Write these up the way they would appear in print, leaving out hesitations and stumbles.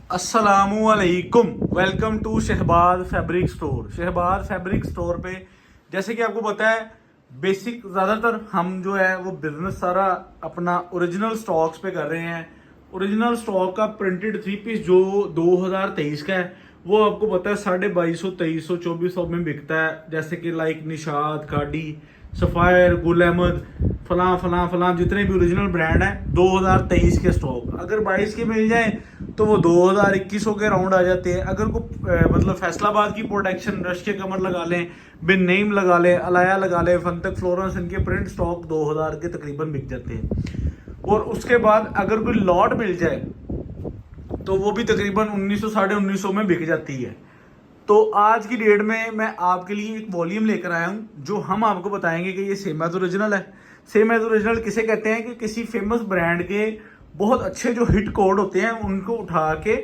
अस्सलामुअलैकुम। Welcome to Shahbaz fabric store. Shahbaz fabric store पे जैसे कि आपको पता है बेसिक ज़्यादातर हम जो है वो बिजनेस सारा अपना ओरिजिनल स्टॉक्स पे कर रहे हैं। ओरिजिनल स्टॉक का प्रिंटेड थ्री पीस जो 2023 का है वो आपको पता है 2250, 2300, 2400 में बिकता है। जैसे कि लाइक निशाद, खाडी, सफ़ायर, गुल अहमद, फलां फलां फलां जितने भी ओरिजिनल ब्रांड हैं 2023 के स्टॉक अगर 22 के मिल जाएं तो वो 2000-2100 के राउंड आ जाते हैं। अगर को मतलब फैसलाबाद की प्रोटेक्शन, रश के कमर लगा लें, बिन नेम लगा लें, अलाया लगा लें, फंतक, फ्लोरेंस, इनके प्रिंट स्टॉक 2000 के तकरीबन बिक जाते हैं। और उसके बाद अगर कोई लॉट मिल जाए तो वो भी तकरीबन 1900, 1950 में बिक जाती है। तो आज की डेट में मैं आपके लिए एक वॉल्यूम लेकर आया हूँ जो हम आपको बताएंगे कि ये सेम एज ओरिजिनल है। सेम एज ओरिजिनल किसे कहते हैं कि किसी फेमस ब्रांड के बहुत अच्छे जो हिट कोड होते हैं उनको उठा के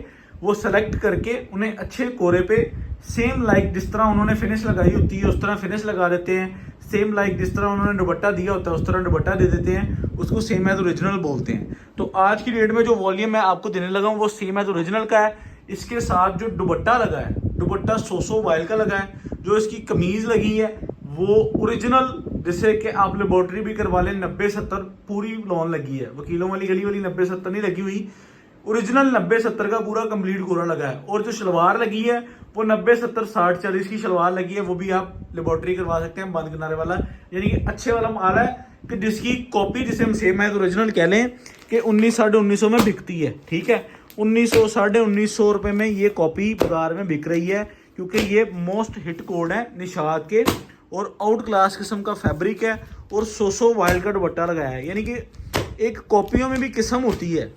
वो सेलेक्ट करके उन्हें अच्छे कोरे पे सेम लाइक जिस तरह उन्होंने फिनिश लगाई होती है उस तरह फिनिश लगा देते हैं। सेम लाइक जिस तरह उन्होंने दुपट्टा दिया होता है उस तरह दुपट्टा दे देते हैं। उसको सेम एज ओरिजिनल बोलते हैं। तो आज की डेट में जो वॉल्यूम मैं आपको देने लगा हूँ वो सेम एज ओरिजिनल का है। इसके साथ जो दुपट्टा लगा है, दुपट्टा 100 वाइल का लगा है। जो इसकी कमीज लगी है वो ओरिजिनल, जैसे कि आप लेबोरेटरी भी करवा लें, 90-70 पूरी लॉन लगी है। वकीलों वाली गली वाली 90-70 नहीं लगी हुई, ओरिजिनल 90-70 का पूरा कंप्लीट कोरा लगा है। और जो शलवार लगी है वो 90-70-60-40 की शलवार लगी है। वो भी आप लेबोरेटरी करवा सकते हैं, बंद किनारे वाला, यानी कि अच्छे वाला माल है कि जिसकी कॉपी जिसे हम सेम एज ओरिजिनल कह लें कि 1900-1950 में बिकती है। ठीक है, 1900, 1950 रुपए में ये कॉपी बाजार में बिक रही है क्योंकि ये मोस्ट हिट कोड है निशाद के और आउट क्लास किस्म का फैब्रिक है और 100 वाइल का दुपट्टा लगाया है। यानी कि एक कॉपियों में भी किस्म होती है।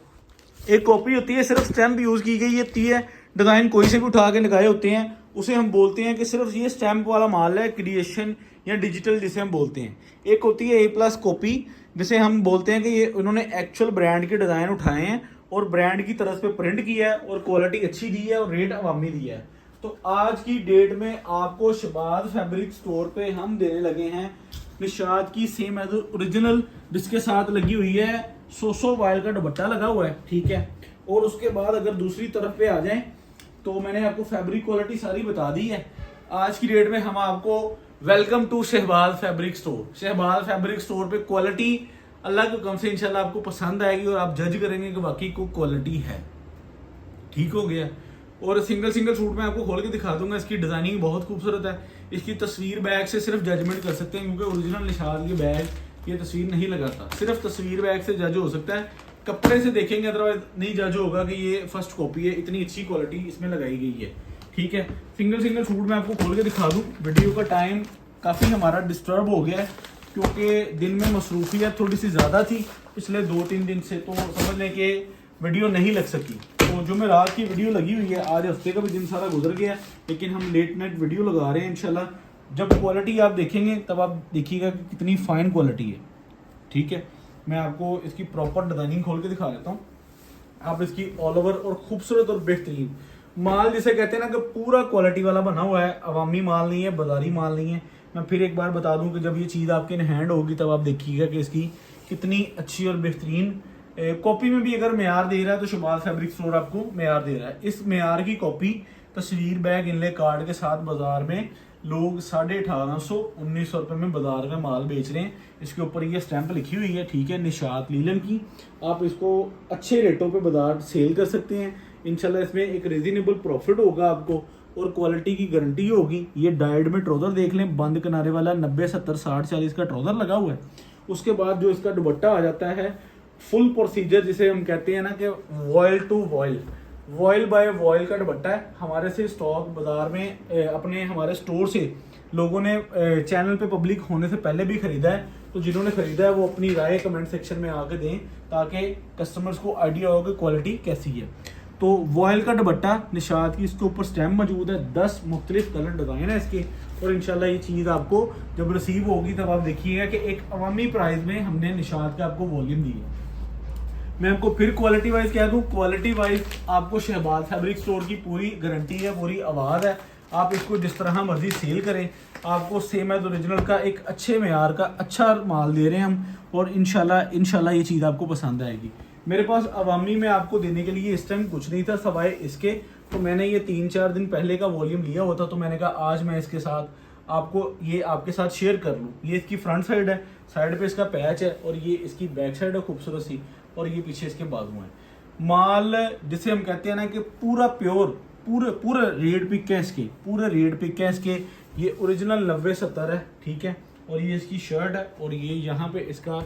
एक कॉपी होती है सिर्फ स्टैम्प यूज़ की गई होती है, डिज़ाइन कोई से भी उठा के लगाए होते हैं, उसे हम बोलते हैं कि सिर्फ ये स्टैम्प वाला माल है, क्रिएशन या डिजिटल जिसे हम बोलते हैं। एक होती है A+ कॉपी जिसे हम बोलते हैं कि ये उन्होंने एक्चुअल ब्रांड के डिज़ाइन उठाए हैं और ब्रांड की तरफ पे प्रिंट किया है और क्वालिटी अच्छी दी है और रेट अवामी दिया है। तो आज की डेट में आपको शहबाज फैब्रिक स्टोर पे हम देने लगे हैं निशाद की सेम एज ओरिजिनल, जिसके साथ लगी हुई है 100 वाइल का दुपट्टा लगा हुआ है। ठीक है, और उसके बाद अगर दूसरी तरफ पे आ जाएं तो मैंने आपको फैब्रिक क्वालिटी सारी बता दी है। आज की डेट में हम आपको welcome to Shahbaz fabric store. Shahbaz fabric store पे क्वालिटी अल्लाह के हुक्म से इंशाल्लाह आपको पसंद आएगी और आप जज करेंगे कि वाकई को क्वालिटी है। ठीक हो गया। और सिंगल सिंगल सूट में आपको खोल के दिखा दूंगा। इसकी डिजाइनिंग बहुत खूबसूरत है। इसकी तस्वीर बैग से सिर्फ जजमेंट कर सकते हैं क्योंकि ओरिजिनल निशाद के बैग ये तस्वीर नहीं लगाता। सिर्फ तस्वीर बैग से जज हो सकता है, कपड़े से देखेंगे अदरवाइज नहीं जज होगा कि ये फर्स्ट कॉपी है। इतनी अच्छी क्वालिटी इसमें लगाई गई है। ठीक है, सिंगल सिंगल सूट में आपको खोल के दिखा दूं। वीडियो का टाइम काफ़ी हमारा डिस्टर्ब हो गया है क्योंकि दिन में मसरूफियत थोड़ी सी ज़्यादा थी पिछले 2-3 दिन से, तो समझ लें कि वीडियो नहीं लग सकी। तो जो मैं रात की वीडियो लगी हुई है, आज हफ्ते का भी दिन सारा गुजर गया लेकिन हम लेट नाइट वीडियो लगा रहे हैं। इंशाल्लाह जब क्वालिटी आप देखेंगे तब आप देखिएगा कि कितनी फाइन क्वालिटी है। ठीक है, मैं आपको इसकी प्रॉपर डिजाइनिंग खोल के दिखा देता हूँ। आप इसकी ऑल ओवर और खूबसूरत और बेहतरीन माल जिसे कहते हैं ना कि पूरा क्वालिटी वाला बना हुआ है, अवामी माल नहीं है, बाजारी माल नहीं है। मैं फिर एक बार बता दूं कि जब ये चीज़ आपके इन हैंड होगी तब आप देखिएगा कि इसकी कितनी अच्छी और बेहतरीन कॉपी में भी अगर मेयार दे रहा है तो शहबाज फैब्रिक स्टोर आपको मेयार दे रहा है। इस मेयार की कॉपी तस्वीर बैग इनले कार्ड के साथ बाजार में लोग 1850-1900 रुपये में बाजार में माल बेच रहे हैं। इसके ऊपर ये स्टैंप लिखी हुई है। ठीक है, निशात लीलन की। आप इसको अच्छे रेटों पे बाजार सेल कर सकते हैं। इंशाल्लाह इसमें एक रीजनेबल प्रॉफिट होगा आपको और क्वालिटी की गारंटी होगी। ये डाइड में ट्राउजर देख लें, बंद किनारे वाला 90-70-60-40 का ट्राउजर लगा हुआ है। उसके बाद जो इसका दुपट्टा आ जाता है फुल प्रोसीजर जिसे हम कहते हैं ना कि voile to voile, voile by voile का दुपट्टा है। हमारे से स्टॉक बाजार में अपने हमारे स्टोर से लोगों ने चैनल पे पब्लिक होने से पहले भी खरीदा है। तो जिन्होंने खरीदा है वो अपनी राय कमेंट सेक्शन में आके दें ताकि कस्टमर्स को आइडिया हो कि क्वालिटी कैसी है। तो वॉयल का दुपट्टा निशाद की, इसके ऊपर स्टैम्प मौजूद है, 10 मुख्तलिफ कलर डिज़ाइन है इसके। और इंशाल्लाह ये चीज़ आपको जब रिसीव होगी तब आप देखिएगा कि एक अवामी प्राइस में हमने निशाद का आपको वॉल्यूम दी है। मैं आपको फिर क्वालिटी वाइज कह दूं, क्वालिटी वाइज आपको शहबाज फैब्रिक स्टोर की पूरी गारंटी है, पूरी आवाज़ है। आप इसको जिस तरह मर्जी सेल करें, आपको सेम एज ओरिजिनल का एक अच्छे मेयार का अच्छा माल दे रहे हैं हम और इंशाल्लाह ये चीज़ आपको पसंद आएगी। मेरे पास अवामी में आपको देने के लिए इस टाइम कुछ नहीं था सवाए इसके, तो मैंने ये 3-4 दिन पहले का वॉल्यूम लिया हुआ था, तो मैंने कहा आज मैं इसके साथ आपको ये आपके साथ शेयर कर लूँ। ये इसकी फ्रंट साइड है, साइड पे इसका पैच है, और ये इसकी बैक साइड है खूबसूरत सी, और ये पीछे इसके बाजू हैं। माल जिसे हम कहते हैं ना कि पूरा प्योर, पूरे रेड पिक है इसके, पूरे रेड पिक है इसके। ये ओरिजिनल 90-70 है, ठीक है। और ये इसकी शर्ट है, और ये यहाँ पे इसका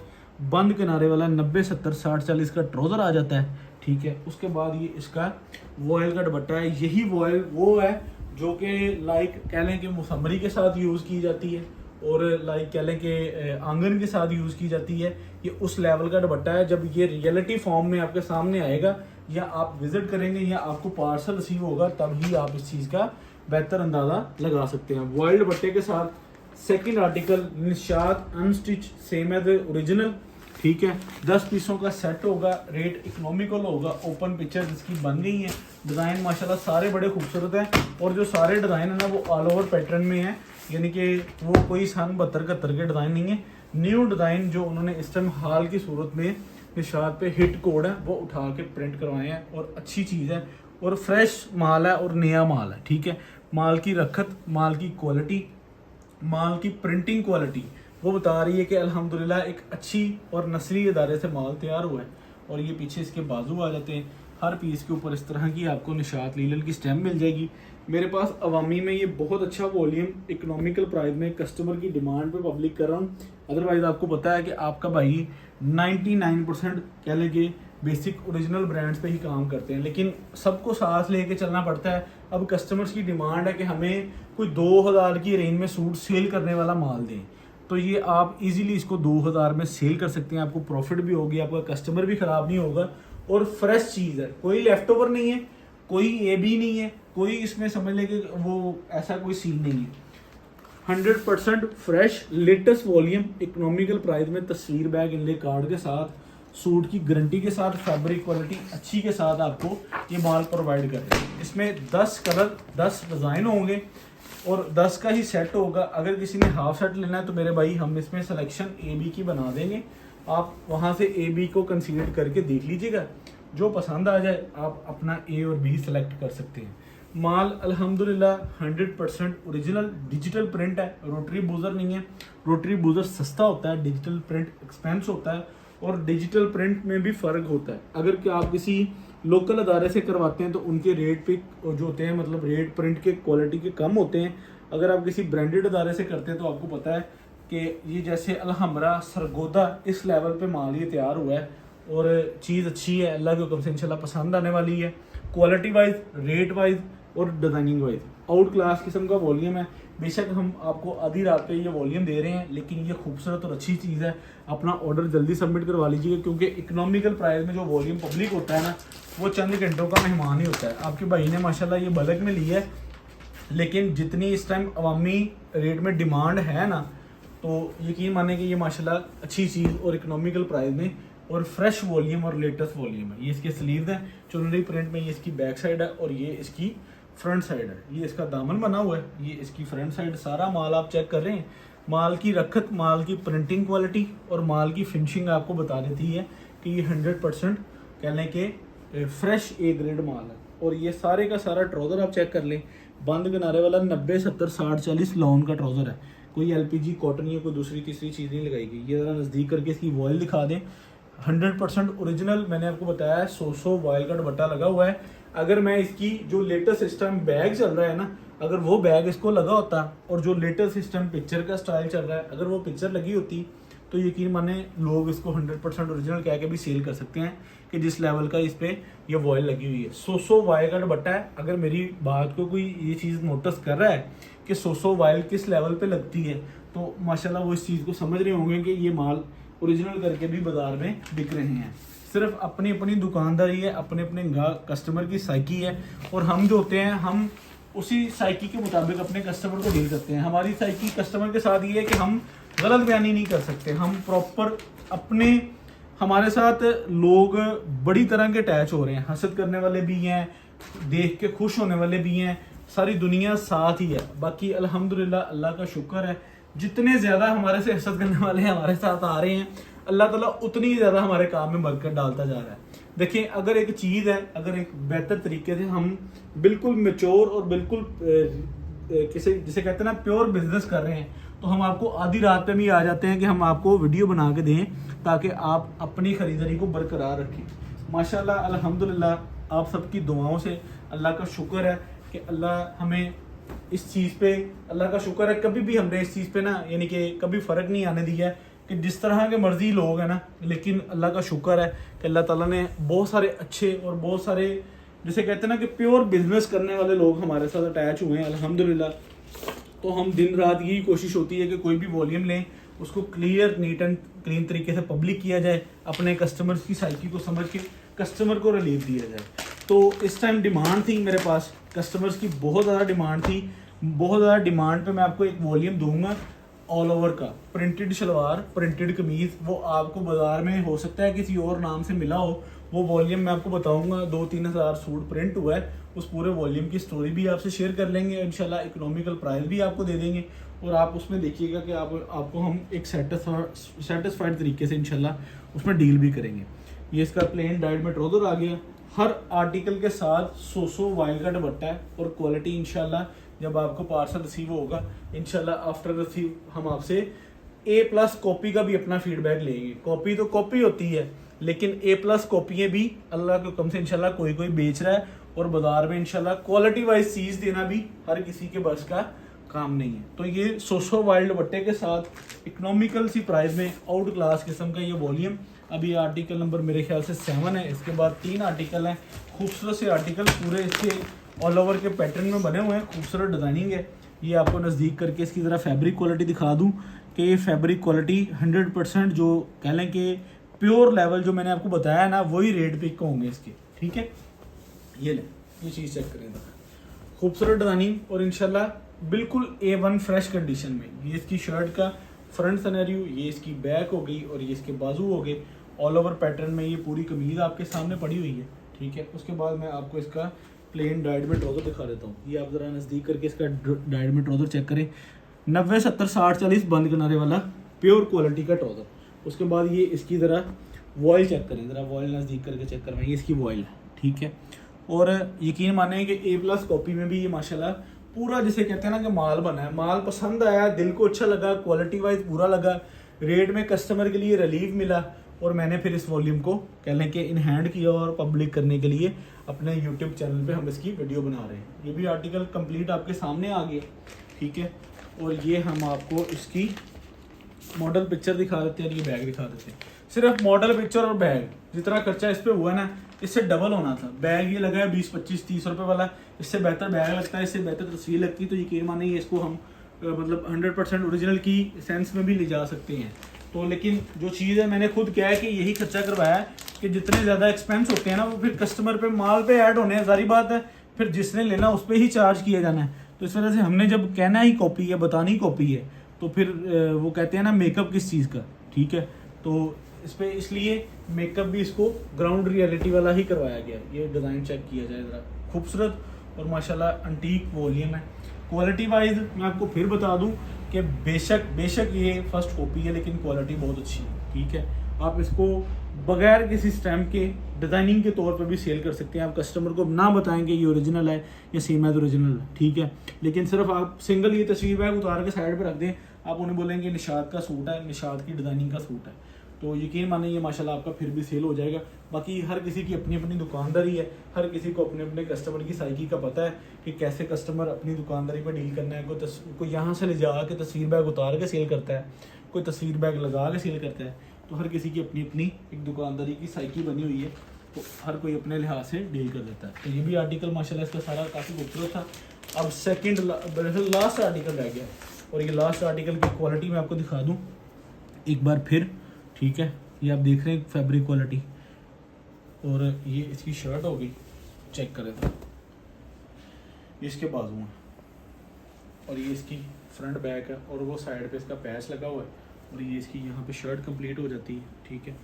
बंद किनारे वाला 90-70-60-40 का ट्राउजर आ जाता है, ठीक है। उसके बाद ये इसका वॉयल का दुपट्टा है। यही वॉयल वो है जो कि लाइक कह लें कि मुसम्मरी के साथ यूज़ की जाती है, और लाइक कह लें कि आंगन के साथ यूज़ की जाती है। ये उस लेवल का दुपट्टा है। जब ये रियलिटी फॉर्म में आपके सामने आएगा, या आप विजिट करेंगे, या आपको पार्सल रिसीव होगा, तब ही आप इस चीज़ का बेहतर अंदाज़ा लगा सकते हैं। वॉयल दुपट्टे के साथ second article Nishat unstitch same as original, ठीक है। 10 पीसों का सेट होगा, रेट इकोनॉमिकल होगा। ओपन पिक्चर जिसकी बन गई है, डिज़ाइन माशाल्लाह सारे बड़े खूबसूरत हैं, और जो सारे डिज़ाइन है ना वो ऑल ओवर पैटर्न में है, यानी कि वो कोई सन 72-71 के डिज़ाइन नहीं है। न्यू डिज़ाइन जो उन्होंने इस टाइम हाल की सूरत में निशात पे हिट कोड है वो उठा के प्रिंट करवाए हैं, और अच्छी चीज़ है, और फ्रेश माल है, और नया माल है, ठीक है। माल की रखत, माल की क्वालिटी, माल की प्रिंटिंग क्वालिटी वो बता रही है कि अल्हम्दुलिल्लाह एक अच्छी और नस्ली इदारे से माल तैयार हुआ है। और ये पीछे इसके बाजू आ जाते हैं। हर पीस के ऊपर इस तरह की आपको निशात लीलन की स्टैम्प मिल जाएगी। मेरे पास अवामी में ये बहुत अच्छा वॉल्यूम इकोनॉमिकल प्राइस में कस्टमर की डिमांड पे पब्लिक कर रहा हूँ। अदरवाइज़ आपको पता है कि आपका भाई 99% कह लेंगे बेसिक ओरिजिनल ब्रांड्स पे ही काम करते हैं, लेकिन सबको साथ लेके चलना पड़ता है। अब कस्टमर्स की डिमांड है कि हमें कोई 2000 की रेंज में सूट सेल करने वाला माल दें, तो ये आप इजीली इसको 2000 में सेल कर सकते हैं। आपको प्रॉफिट भी होगी, आपका कस्टमर भी ख़राब नहीं होगा, और फ्रेश चीज़ है, कोई लेफ्ट ओवर नहीं है, कोई ए बी नहीं है, कोई इसमें समझ लें कि वो ऐसा कोई सीन नहीं है। 100% fresh latest volume economical price में तस्वीर बैग इनले कार्ड के साथ, सूट की गारंटी के साथ, फैब्रिक क्वालिटी अच्छी के साथ आपको ये माल प्रोवाइड कर रहे हैं। इसमें 10 कलर 10 डिज़ाइन होंगे, और 10 का ही सेट होगा। अगर किसी ने हाफ सेट लेना है तो मेरे भाई हम इसमें सिलेक्शन ए बी की बना देंगे, आप वहाँ से ए बी को कंसीडर करके देख लीजिएगा, जो पसंद आ जाए आप अपना ए और बी सेलेक्ट कर सकते हैं। माल अल्हम्दुलिल्लाह 100% ओरिजिनल डिजिटल प्रिंट है, रोटरी बूजर नहीं है। रोटरी बूजर सस्ता होता है, डिजिटल प्रिंट एक्सपेंस होता है, और डिजिटल प्रिंट में भी फ़र्क होता है। अगर कि आप किसी लोकल अदारे से करवाते हैं तो उनके रेट पे जो होते हैं, मतलब रेट प्रिंट के क्वालिटी के कम होते हैं। अगर आप किसी ब्रांडेड अदारे से करते हैं तो आपको पता है कि ये जैसे अलहमरा सरगोदा इस लेवल पे माल ये तैयार हुआ है, और चीज़ अच्छी है, अल्लाह के हुक्म से इंशाल्लाह पसंद आने वाली है। क्वालिटी वाइज, रेट वाइज और डिज़ाइनिंग वाइज आउट क्लास किस्म का वॉल्यूम है। बेशक हम आपको आधी रात पे ये वॉल्यूम दे रहे हैं, लेकिन ये खूबसूरत और अच्छी चीज़ है। अपना ऑर्डर जल्दी सबमिट करवा लीजिएगा, क्योंकि इकोनॉमिकल प्राइस में जो वॉल्यूम पब्लिक होता है ना, वो चंद घंटों का मेहमान ही होता है। आपके भाई ने माशाल्लाह ये बल्क में ली है, लेकिन जितनी इस टाइम अवामी रेट में डिमांड है ना, तो यकीन माने कि ये माशाल्लाह अच्छी चीज़ और इकोनॉमिकल प्राइस में और फ्रेश वॉल्यूम और लेटेस्ट वॉल्यूम है। ये इसके स्लीव्स हैं चुनरी प्रिंट में, ये इसकी बैक साइड है, और ये इसकी फ्रंट साइड है। ये इसका दामन बना हुआ है, ये इसकी फ्रंट साइड। सारा माल आप चेक कर रहे हैं, माल की रखत, माल की प्रिंटिंग क्वालिटी और माल की फिनिशिंग आपको बता देती है कि ये 100% कह लें कि फ्रेश ए ग्रेड माल है। और ये सारे का सारा ट्राउज़र आप चेक कर लें, बंद किनारे वाला 90-70-60-40 लॉन का ट्राउज़र है। कोई LPG कॉटन या कोई दूसरी तीसरी चीज़ नहीं लगाई गई। ये ज़रा नज़दीक करके इसकी वॉयल दिखा दें, 100% ओरिजिनल। मैंने आपको बताया है 100 वॉयल का दुपट्टा लगा हुआ है। अगर मैं इसकी जो लेटेस्ट सिस्टम बैग चल रहा है ना, अगर वो बैग इसको लगा होता, और जो लेटेस्ट सिस्टम पिक्चर का स्टाइल चल रहा है, अगर वो पिक्चर लगी होती, तो यकीन माने लोग इसको 100% ओरिजिनल कह के भी सेल कर सकते हैं कि जिस लेवल का इस पे ये वॉयल लगी हुई है। 100 वॉयल का दुपट्टा है। अगर मेरी बात को कोई ये चीज़ नोटिस कर रहा है कि 100 वॉयल किस लेवल पे लगती है, तो माशाल्लाह वो इस चीज़ को समझ रहे होंगे कि ये माल ओरिजिनल करके भी बाजार में बिक रहे हैं। सिर्फ अपनी अपनी दुकानदारी है, अपने अपने कस्टमर की साइकी है, और हम जो होते हैं हम उसी साइकी के मुताबिक अपने कस्टमर को डील करते हैं। हमारी साइकी कस्टमर के साथ ये है कि हम गलत बयानी नहीं कर सकते, हम प्रॉपर अपने, हमारे साथ लोग बड़ी तरह के अटैच हो रहे हैं। हसद करने वाले भी हैं, देख के खुश होने वाले भी हैं, सारी दुनिया साथ ही है। बाकी अल्हम्दुलिल्लाह अल्लाह का शुक्र है, जितने ज़्यादा हमारे से हसद करने वाले हमारे साथ आ रहे हैं, अल्लाह ताला उतनी ज़्यादा हमारे काम में बरकत डालता जा रहा है। देखिए अगर एक चीज़ है, अगर एक बेहतर तरीके से हम बिल्कुल मेच्योर और बिल्कुल किसे जिसे कहते हैं ना प्योर बिजनेस कर रहे हैं, तो हम आपको आधी रात पे भी आ जाते हैं कि हम आपको वीडियो बना के दें ताकि आप अपनी ख़रीदारी को बरकरार रखें। माशाल्लाह अल्हम्दुलिल्लाह आप सबकी दुआओं से अल्लाह का शुक्र है कि अल्लाह हमें इस चीज़ पे, अल्लाह का शुक्र है कभी भी हमने इस चीज़ पे ना यानी कि कभी फ़र्क नहीं आने दिया है कि जिस तरह के मर्जी लोग हैं ना, लेकिन अल्लाह का शुक्र है कि अल्लाह ताला ने बहुत सारे अच्छे और बहुत सारे जिसे कहते हैं ना कि प्योर बिजनेस करने वाले लोग हमारे साथ अटैच हुए हैं अल्हम्दुलिल्लाह। तो हम दिन रात यही कोशिश होती है कि कोई भी वॉल्यूम लें उसको क्लियर नीट एंड क्लीन तरीके से पब्लिक किया जाए, अपने कस्टमर्स की साइकी को समझ के कस्टमर को रिलीफ दिया जाए। तो इस टाइम डिमांड थी मेरे पास, कस्टमर्स की बहुत ज़्यादा डिमांड थी। बहुत ज़्यादा डिमांड पे मैं आपको एक वॉल्यूम दूंगा ऑल ओवर का, प्रिंटेड शलवार, प्रिंटेड कमीज़। वो आपको बाज़ार में हो सकता है किसी और नाम से मिला हो, वो वॉल्यूम मैं आपको बताऊंगा 2-3 हज़ार सूट प्रिंट हुआ है। उस पूरे वॉल्यूम की स्टोरी भी आपसे शेयर कर लेंगे इंशाल्लाह, इकोनॉमिकल प्राइस भी आपको दे देंगे और आप उसमें देखिएगा कि आपको हम एक सेटिस्फाइड तरीके से इंशाल्लाह उसमें डील भी करेंगे। ये इसका प्लेन डाइट में ट्राउज़र आ गया। हर आर्टिकल के साथ 100 वाइल का दुपट्टा है और क्वालिटी इंशाल्लाह जब आपको पार्सल रिसीव होगा इंशाल्लाह आफ्टर रिसीव हम आपसे A+ कॉपी का भी अपना फीडबैक लेंगे। कॉपी तो कॉपी होती है, लेकिन A+ कॉपियाँ भी अल्लाह के हुक्म से इंशाल्लाह कोई कोई बेच रहा है और बाजार में इंशाल्लाह क्वालिटी वाइज चीज़ देना भी हर किसी के बस का काम नहीं है। तो ये 100 वाइल्ड दुपट्टे के साथ इकोनॉमिकल सी प्राइस में आउट क्लास किस्म का ये वॉल्यूम। अभी आर्टिकल नंबर मेरे ख्याल से 7 है, इसके बाद 3 आर्टिकल हैं, खूबसूरत से आर्टिकल पूरे इसके ऑल ओवर के पैटर्न में बने हुए हैं, खूबसूरत डिज़ाइनिंग है। ये आपको नज़दीक करके इसकी ज़रा फैब्रिक क्वालिटी दिखा दूँ कि ये फैब्रिक क्वालिटी 100% जो कह लें कि प्योर लेवल जो मैंने आपको बताया ना वही रेट पिक होंगे इसके, ठीक है। ये ले ये चीज़ चेक करें, खूबसूरत डिज़ाइनिंग और इंशाल्लाह बिल्कुल A1 फ्रेश कंडीशन में। ये इसकी शर्ट का फ्रंट सनेरियो, ये इसकी बैक हो गई और ये इसके बाजू हो गए। ऑल ओवर पैटर्न में ये पूरी कमीज़ आपके सामने पड़ी हुई है, ठीक है। उसके बाद मैं आपको इसका प्लेन डाइट में ट्राउज़र दिखा देता हूँ। ये आप ज़रा नज़दीक करके इसका डाइट में ट्राउज़र चेक करें, 90 70 60 40 बंद किनारे वाला प्योर क्वालिटी का ट्राउज़र। उसके बाद ये इसकी ज़रा वॉयल चेक करें, ज़रा वॉयल नज़दीक करके चेक करवाएं, ये इसकी वॉयल है, ठीक है। और यकीन माने कि A+ कॉपी में भी ये माशाल्लाह पूरा जिसे कहते हैं ना कि माल बना है, माल पसंद आया, दिल को अच्छा लगा, क्वालिटी वाइज पूरा लगा, रेट में कस्टमर के लिए रिलीफ मिला और मैंने फिर इस वॉल्यूम को कह लें कि इन हैंड किया और पब्लिक करने के लिए अपने यूट्यूब चैनल पे हम इसकी वीडियो बना रहे हैं। ये भी आर्टिकल कंप्लीट आपके सामने आ गया, ठीक है। और ये हम आपको इसकी मॉडल पिक्चर दिखा देते हैं और ये बैग दिखा देते हैं। सिर्फ मॉडल पिक्चर और बैग जितना खर्चा इस पर हुआ ना, इससे डबल होना था। बैग ये लगा है 20 25 30 रुपये वाला, इससे बेहतर बैग लगता है, इससे बेहतर तस्वीर लगती है। तो यकीन माने इसको हम मतलब 100% ओरिजिनल की सेंस में भी ले जा सकते हैं। तो लेकिन जो चीज़ है मैंने खुद क्या है कि यही खर्चा करवाया है कि जितने ज़्यादा एक्सपेंस होते हैं ना वो फिर कस्टमर पे माल पे ऐड होने हैं, सारी बात है, फिर जिसने लेना उस पर ही चार्ज किया जाना है। तो इस वजह से हमने जब कहना ही कॉपी है, बतानी कॉपी है, तो फिर वो कहते हैं ना मेकअप किस चीज़ का, ठीक है। तो इस पर इसलिए मेकअप भी इसको ग्राउंड रियलिटी वाला ही करवाया गया। ये डिज़ाइन चेक किया जाए ज़रा, खूबसूरत और माशाल्लाह अंटीक वॉल्यूम है। क्वालिटी वाइज मैं आपको फिर बता दूं कि बेशक ये फर्स्ट कॉपी है लेकिन क्वालिटी बहुत अच्छी है, ठीक है। आप इसको बगैर किसी स्टैम्प के डिज़ाइनिंग के तौर पर भी सेल कर सकते हैं। आप कस्टमर को ना बताएंगे ये ओरिजिनल है या सेम एज ओरिजिनल है, ठीक है। लेकिन सिर्फ आप सिंगल ये तस्वीर बैग उतार के साइड पर रख दें, आप उन्हें बोलेंगे निशात का सूट है, निशात की डिज़ाइनिंग का सूट है, तो यकीन माने ये माशाल्लाह आपका फिर भी सेल हो जाएगा। बाकी हर किसी की अपनी अपनी दुकानदारी है, हर किसी को अपने अपने कस्टमर की साइकी का पता है कि कैसे कस्टमर अपनी दुकानदारी पर डील करना है। कोई यहाँ से ले जा के तस्वीर बैग उतार के सेल करता है, कोई तस्वीर बैग लगा के सेल करता है। तो हर किसी की अपनी अपनी एक दुकानदारी की साइकी बनी हुई है, तो हर कोई अपने लिहाज से डील कर देता है। तो ये भी आर्टिकल माशाल्लाह इसका सारा काफ़ी खूबसूरत था। अब सेकेंड लास्ट आर्टिकल रह गया और ये लास्ट आर्टिकल की क्वालिटी मैं आपको दिखा दूँ एक बार फिर, ठीक है। ये आप देख रहे हैं फैब्रिक क्वालिटी और ये इसकी शर्ट होगी, चेक करें तो ये इसके बाजू हैं और ये इसकी फ्रंट बैक है और वो साइड पे इसका पैच लगा हुआ है और ये इसकी यहाँ पे शर्ट कंप्लीट हो जाती है, ठीक है।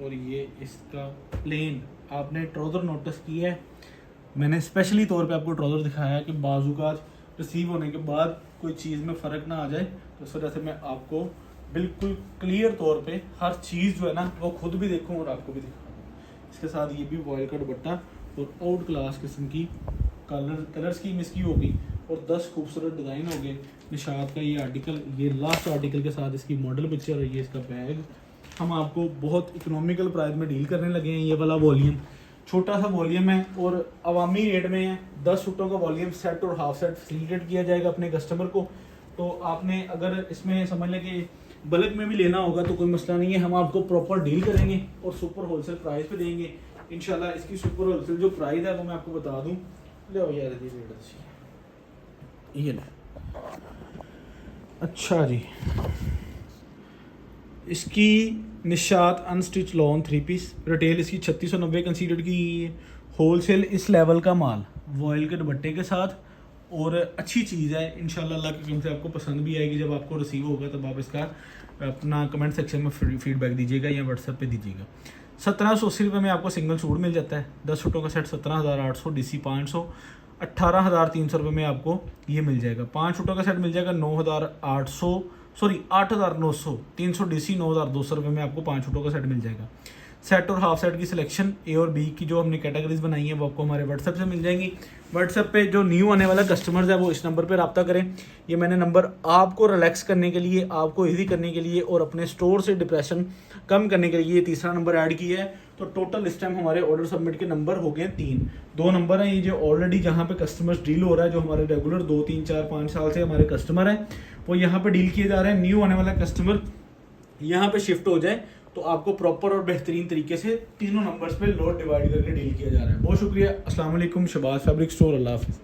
और ये इसका प्लेन आपने ट्राउज़र नोटिस किया है, मैंने स्पेशली तौर पे आपको ट्राउज़र दिखाया है कि बाजू का रिसीव होने के बाद कोई चीज़ में फ़र्क ना आ जाए। तो इस वजह से मैं आपको बिल्कुल क्लियर तौर पे हर चीज़ जो है ना वो खुद भी देखूँ और आपको भी दिखा दूँ। इसके साथ ये भी वॉयल का दुपट्टा और आउट क्लास किस्म की कलर स्कीम इसकी होगी और 10 खूबसूरत डिज़ाइन हो गए। निशात का ये आर्टिकल, ये लास्ट आर्टिकल के साथ इसकी मॉडल पिक्चर और ये इसका बैग हम आपको बहुत इकोनॉमिकल प्राइस में डील करने लगे हैं। ये वाला वॉल्यूम छोटा सा वॉल्यूम है और अवामी रेट में है। 10 सूटों का वॉल्यूम सेट और हाफ सेट फैसिलिटेट किया जाएगा अपने कस्टमर को। तो आपने अगर इसमें समझ लें कि बल्क में भी लेना होगा तो कोई मसला नहीं है, हम आपको प्रॉपर डील करेंगे और सुपर होलसेल प्राइस पे देंगे इंशाल्लाह। इसकी सुपर होलसेल जो प्राइस है वो मैं आपको बता दूं। ले यार ये ले। अच्छा जी, इसकी Nishat unstitch lawn 3 piece retail इसकी 3690 कंसीडर की है। होलसेल इस लेवल का माल वॉयल के दुपट्टे के साथ और अच्छी चीज़ है इंशाल्लाह। अल्लाह के करम से आपको पसंद भी आएगी। जब आपको रिसीव होगा तब आप इसका अपना कमेंट सेक्शन में फीडबैक दीजिएगा या व्हाट्सएप पे दीजिएगा। 1780 रुपये में आपको सिंगल सूट मिल जाता है। 10 सूटों का सेट 17,800, DC 500, 18,300 रुपये में आपको ये मिल जाएगा। 5 सूटों का सेट मिल जाएगा 9,800, सॉरी 8,900, 300 DC 9,200 रुपये में आपको 5 सूटों का सेट मिल जाएगा। सेट और हाफ सेट की सिलेक्शन ए और बी की जो हमने कैटेगरीज बनाई है वो आपको हमारे व्हाट्सएप से मिल जाएंगी। व्हाट्सएप पे जो न्यू आने वाला कस्टमर्स है वो इस नंबर पे रब्ता करें। ये मैंने नंबर आपको रिलैक्स करने के लिए, आपको इजी करने के लिए और अपने स्टोर से डिप्रेशन कम करने के लिए ये तीसरा नंबर ऐड किया है। तो टोटल इस टाइम हमारे ऑर्डर सबमिट के नंबर हो गए 3। 2 नंबर हैं ये जो ऑलरेडी जहाँ पे कस्टमर्स डील हो रहा है, जो हमारे रेगुलर 2, 3, 4, 5 साल से हमारे कस्टमर हैं वो यहाँ पे डील किए जा रहे हैं। न्यू आने वाला कस्टमर यहाँ पे शिफ्ट हो जाए तो आपको प्रॉपर और बेहतरीन तरीके से तीनों नंबर्स पे लोड डिवाइड करके डील किया जा रहा है। बहुत शुक्रिया। अस्सलाम वालेकुम। Shahbaz fabric store. अल्लाह हाफिज़।